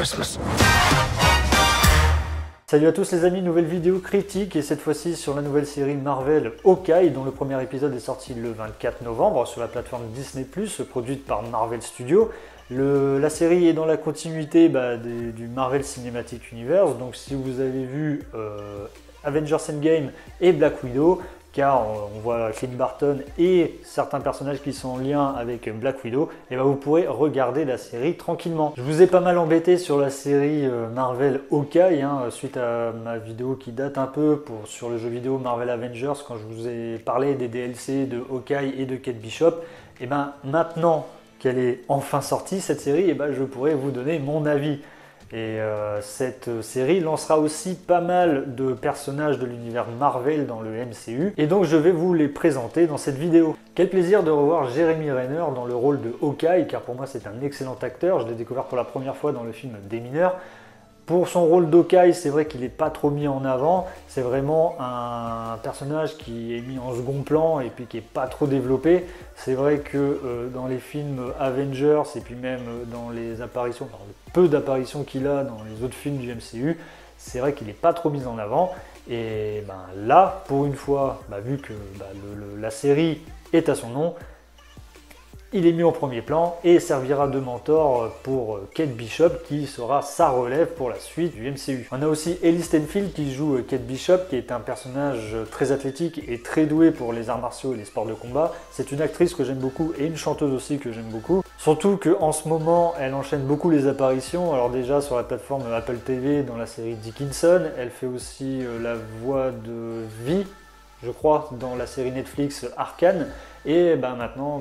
Christmas. Salut à tous les amis, nouvelle vidéo critique et cette fois-ci sur la nouvelle série Marvel Hawkeye dont le premier épisode est sorti le 24 novembre sur la plateforme Disney+, produite par Marvel Studios. La série est dans la continuité du Marvel Cinematic Universe, donc si vous avez vu Avengers Endgame et Black Widow, car on voit Clint Barton et certains personnages qui sont en lien avec Black Widow, et vous pourrez regarder la série tranquillement. Je vous ai pas mal embêté sur la série Marvel Hawkeye, suite à ma vidéo qui date un peu sur le jeu vidéo Marvel Avengers, quand je vous ai parlé des DLC de Hawkeye et de Kate Bishop. Et maintenant qu'elle est enfin sortie, cette série, je pourrais vous donner mon avis. Et cette série lancera aussi pas mal de personnages de l'univers Marvel dans le MCU. Et donc je vais vous les présenter dans cette vidéo. Quel plaisir de revoir Jeremy Renner dans le rôle de Hawkeye, car pour moi c'est un excellent acteur. Je l'ai découvert pour la première fois dans le film Des Mineurs. Pour son rôle d'Hawkeye, c'est vrai qu'il n'est pas trop mis en avant. C'est vraiment un personnage qui est mis en second plan et puis qui n'est pas trop développé. C'est vrai que dans les films Avengers et puis même dans les apparitions, le peu d'apparitions qu'il a dans les autres films du MCU, c'est vrai qu'il n'est pas trop mis en avant. Et là, pour une fois, vu que la série est à son nom, il est mis au premier plan et servira de mentor pour Kate Bishop qui sera sa relève pour la suite du MCU. On a aussi Ellie Stanfield qui joue Kate Bishop, qui est un personnage très athlétique et très doué pour les arts martiaux et les sports de combat. C'est une actrice que j'aime beaucoup et une chanteuse aussi que j'aime beaucoup. Surtout qu'en ce moment, elle enchaîne beaucoup les apparitions. Alors déjà sur la plateforme Apple TV dans la série Dickinson, elle fait aussi la voix de Vi, je crois, dans la série Netflix Arcane, et maintenant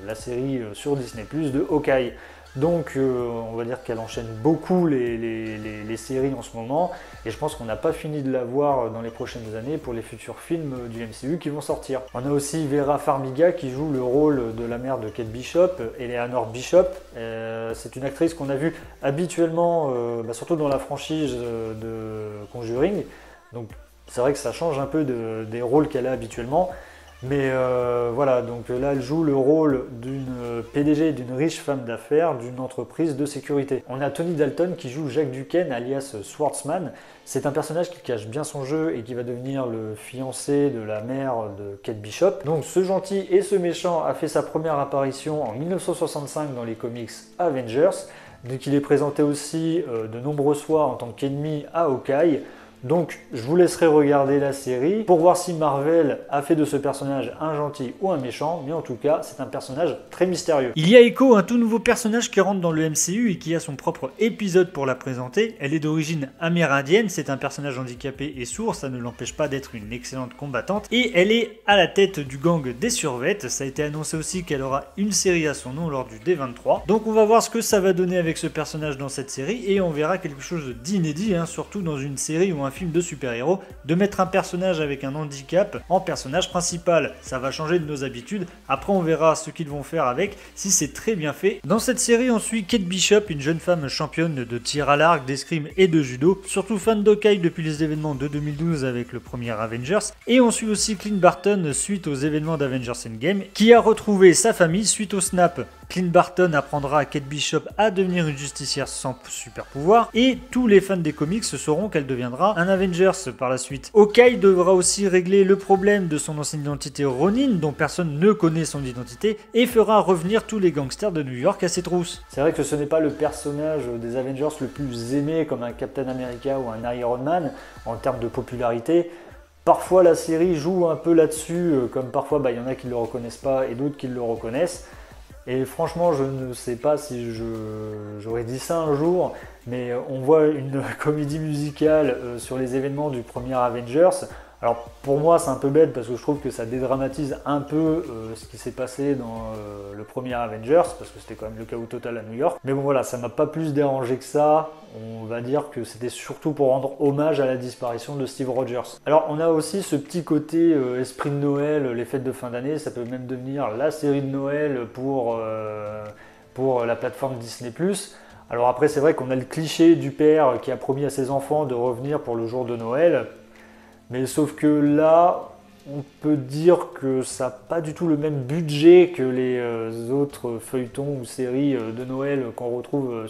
la série sur Disney+, de Hawkeye. Donc on va dire qu'elle enchaîne beaucoup les séries en ce moment, et je pense qu'on n'a pas fini de la voir dans les prochaines années pour les futurs films du MCU qui vont sortir. On a aussi Vera Farmiga qui joue le rôle de la mère de Kate Bishop, Eleanor Bishop. C'est une actrice qu'on a vue habituellement, surtout dans la franchise de Conjuring, donc c'est vrai que ça change un peu des rôles qu'elle a habituellement. Mais voilà, donc là elle joue le rôle d'une PDG, d'une riche femme d'affaires, d'une entreprise de sécurité. On a Tony Dalton qui joue Jack Duquesne alias Swordsman. C'est un personnage qui cache bien son jeu et qui va devenir le fiancé de la mère de Kate Bishop. Donc ce gentil et ce méchant a fait sa première apparition en 1965 dans les comics Avengers. Donc il est présenté aussi de nombreuses fois en tant qu'ennemi à Hawkeye. Donc je vous laisserai regarder la série pour voir si Marvel a fait de ce personnage un gentil ou un méchant, mais en tout cas c'est un personnage très mystérieux. Il y a Echo, un tout nouveau personnage qui rentre dans le MCU et qui a son propre épisode pour la présenter. Elle est d'origine amérindienne, c'est un personnage handicapé et sourd, ça ne l'empêche pas d'être une excellente combattante, et elle est à la tête du gang des Survettes. Ça a été annoncé aussi qu'elle aura une série à son nom lors du D23. Donc on va voir ce que ça va donner avec ce personnage dans cette série, et on verra quelque chose d'inédit, surtout dans une série ou un film de super-héros, de mettre un personnage avec un handicap en personnage principal. Ça va changer de nos habitudes. Après on verra ce qu'ils vont faire avec, si c'est très bien fait. Dans cette série on suit Kate Bishop, une jeune femme championne de tir à l'arc, d'escrime et de judo, surtout fan d'Hawkeye depuis les événements de 2012 avec le premier Avengers. Et on suit aussi Clint Barton suite aux événements d'Avengers Endgame, qui a retrouvé sa famille suite au snap. Clint Barton apprendra à Kate Bishop à devenir une justicière sans super pouvoir, et tous les fans des comics sauront qu'elle deviendra un Avengers par la suite. Hawkeye devra aussi régler le problème de son ancienne identité Ronin, dont personne ne connaît son identité, et fera revenir tous les gangsters de New York à ses trousses. C'est vrai que ce n'est pas le personnage des Avengers le plus aimé comme un Captain America ou un Iron Man en termes de popularité. Parfois la série joue un peu là-dessus, comme parfois il y en a qui ne le reconnaissent pas et d'autres qui le reconnaissent. Et franchement, je ne sais pas si j'aurais dit ça un jour, mais on voit une comédie musicale sur les événements du premier Avengers. Alors pour moi c'est un peu bête parce que je trouve que ça dédramatise un peu ce qui s'est passé dans le premier Avengers, parce que c'était quand même le chaos total à New York. Mais bon voilà, ça m'a pas plus dérangé que ça. On va dire que c'était surtout pour rendre hommage à la disparition de Steve Rogers. Alors on a aussi ce petit côté esprit de Noël, les fêtes de fin d'année, ça peut même devenir la série de Noël pour la plateforme Disney+. Alors après c'est vrai qu'on a le cliché du père qui a promis à ses enfants de revenir pour le jour de Noël. Mais sauf que là, on peut dire que ça n'a pas du tout le même budget que les autres feuilletons ou séries de Noël qu'on retrouve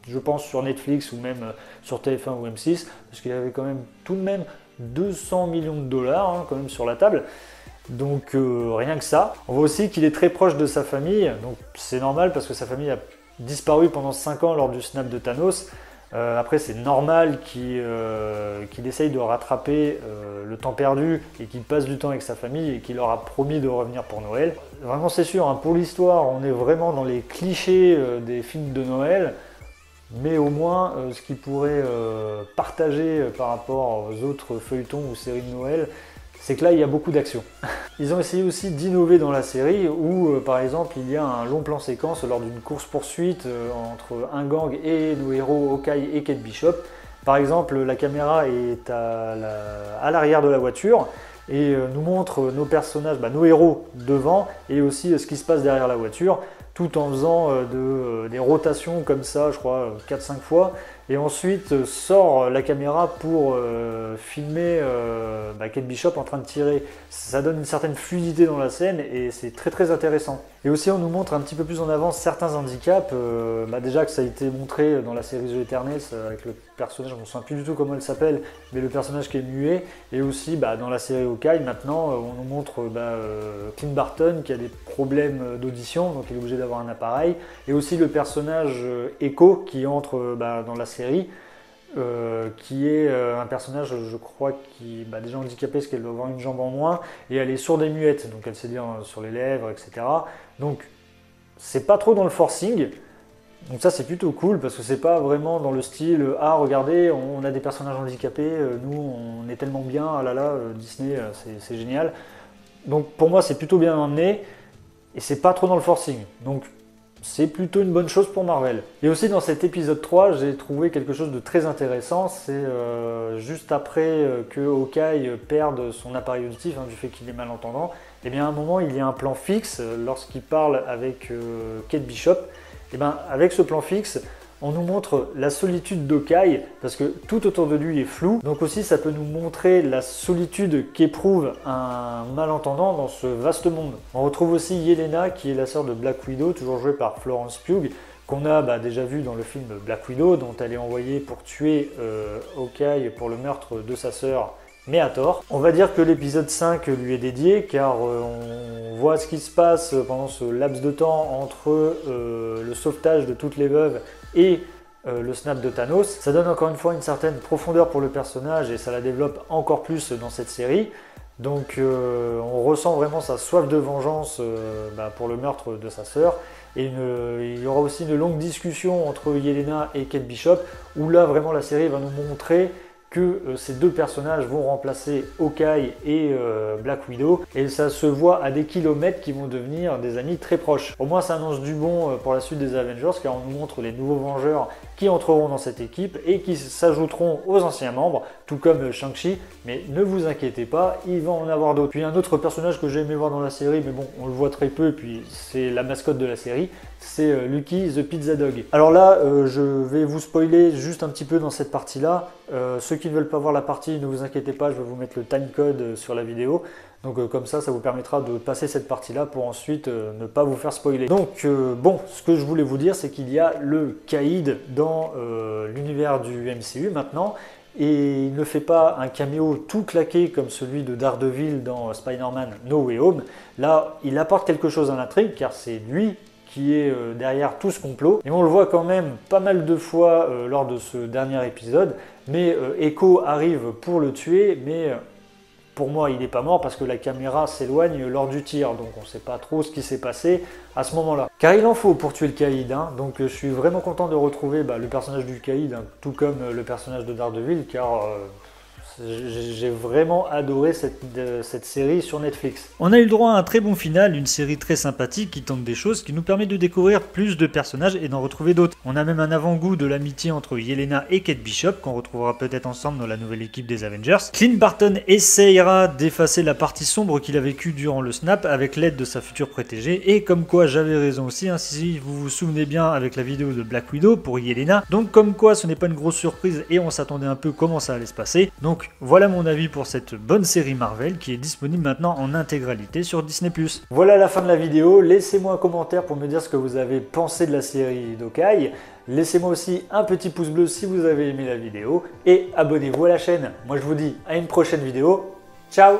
je pense sur Netflix ou même sur TF1 ou M6, parce qu'il y avait quand même tout de même 200 millions de dollars hein, quand même sur la table. Donc rien que ça. On voit aussi qu'il est très proche de sa famille, donc c'est normal parce que sa famille a disparu pendant 5 ans lors du snap de Thanos. Après c'est normal qu'il essaye de rattraper le temps perdu et qu'il passe du temps avec sa famille et qu'il leur a promis de revenir pour Noël. Vraiment c'est sûr, hein, pour l'histoire on est vraiment dans les clichés des films de Noël, mais au moins ce qu'ils pourraient partager par rapport aux autres feuilletons ou séries de Noël, c'est que là il y a beaucoup d'action. Ils ont essayé aussi d'innover dans la série où par exemple il y a un long plan séquence lors d'une course-poursuite entre un gang et nos héros Hawkeye et Kate Bishop. Par exemple la caméra est à l'arrière de la voiture et nous montre nos personnages, nos héros devant et aussi ce qui se passe derrière la voiture, tout en faisant des rotations comme ça, je crois 4-5 fois. Et ensuite sort la caméra pour filmer Kate Bishop en train de tirer. Ça donne une certaine fluidité dans la scène et c'est très très intéressant. Et aussi on nous montre un petit peu plus en avant certains handicaps. Déjà que ça a été montré dans la série The Eternals avec le personnage, je ne me souviens plus du tout comment elle s'appelle, mais le personnage qui est muet. Et aussi dans la série Hawkeye maintenant on nous montre Clint Barton qui a des problèmes d'audition, donc il est obligé d'avoir un appareil. Et aussi le personnage Echo qui entre dans la série, qui est un personnage, je crois, qui est déjà handicapé parce qu'elle doit avoir une jambe en moins et elle est sourde et muette, donc elle sait lire sur les lèvres, etc. Donc c'est pas trop dans le forcing, donc ça c'est plutôt cool parce que c'est pas vraiment dans le style ah regardez on a des personnages handicapés, nous on est tellement bien, ah là là Disney c'est génial. Donc pour moi c'est plutôt bien amené et c'est pas trop dans le forcing. Donc c'est plutôt une bonne chose pour Marvel. Et aussi dans cet épisode 3, j'ai trouvé quelque chose de très intéressant. C'est juste après que Hawkeye perde son appareil auditif, du fait qu'il est malentendant, et bien à un moment il y a un plan fixe lorsqu'il parle avec Kate Bishop. Et bien avec ce plan fixe, on nous montre la solitude d'Hawkeye parce que tout autour de lui est flou. Donc aussi ça peut nous montrer la solitude qu'éprouve un malentendant dans ce vaste monde. On retrouve aussi Yelena qui est la sœur de Black Widow, toujours jouée par Florence Pugh, qu'on a déjà vu dans le film Black Widow, dont elle est envoyée pour tuer Hawkeye pour le meurtre de sa sœur, mais à tort. On va dire que l'épisode 5 lui est dédié car on voit ce qui se passe pendant ce laps de temps entre le sauvetage de toutes les veuves et le snap de Thanos. Ça donne encore une fois une certaine profondeur pour le personnage et ça la développe encore plus dans cette série. Donc on ressent vraiment sa soif de vengeance pour le meurtre de sa sœur. Et il y aura aussi une longue discussion entre Yelena et Kate Bishop où là vraiment la série va nous montrer que ces deux personnages vont remplacer Hawkeye et Black Widow et ça se voit à des kilomètres qui vont devenir des amis très proches. Au moins ça annonce du bon pour la suite des Avengers car on nous montre les nouveaux Vengeurs qui entreront dans cette équipe et qui s'ajouteront aux anciens membres, tout comme Shang-Chi, mais ne vous inquiétez pas, il va en avoir d'autres. Puis un autre personnage que j'ai aimé voir dans la série, mais bon, on le voit très peu, et puis c'est la mascotte de la série, c'est Lucky the Pizza Dog. Alors là, je vais vous spoiler juste un petit peu dans cette partie-là. Ceux qui ne veulent pas voir la partie, ne vous inquiétez pas, je vais vous mettre le timecode sur la vidéo. Donc comme ça vous permettra de passer cette partie-là pour ensuite ne pas vous faire spoiler. Donc bon, ce que je voulais vous dire, c'est qu'il y a le Kaïd dans l'univers du MCU maintenant. Et il ne fait pas un caméo tout claqué comme celui de Daredevil dans Spider-Man No Way Home. Là, il apporte quelque chose à l'intrigue car c'est lui qui est derrière tout ce complot. Et on le voit quand même pas mal de fois lors de ce dernier épisode. Mais Echo arrive pour le tuer, mais pour moi il n'est pas mort parce que la caméra s'éloigne lors du tir. Donc on ne sait pas trop ce qui s'est passé à ce moment-là. Car il en faut pour tuer le Kaïd. Donc je suis vraiment content de retrouver le personnage du Kaïd, tout comme le personnage de Daredevil, car j'ai vraiment adoré cette série sur Netflix. On a eu le droit à un très bon final, une série très sympathique qui tente des choses, qui nous permet de découvrir plus de personnages et d'en retrouver d'autres. On a même un avant-goût de l'amitié entre Yelena et Kate Bishop, qu'on retrouvera peut-être ensemble dans la nouvelle équipe des Avengers. Clint Barton essayera d'effacer la partie sombre qu'il a vécue durant le snap avec l'aide de sa future protégée, et comme quoi j'avais raison aussi, si vous vous souvenez bien avec la vidéo de Black Widow pour Yelena, donc comme quoi ce n'est pas une grosse surprise et on s'attendait un peu comment ça allait se passer. Donc voilà mon avis pour cette bonne série Marvel qui est disponible maintenant en intégralité sur Disney+. Voilà la fin de la vidéo, laissez-moi un commentaire pour me dire ce que vous avez pensé de la série d'Hawkeye. Laissez-moi aussi un petit pouce bleu si vous avez aimé la vidéo et abonnez-vous à la chaîne. Moi je vous dis à une prochaine vidéo. Ciao!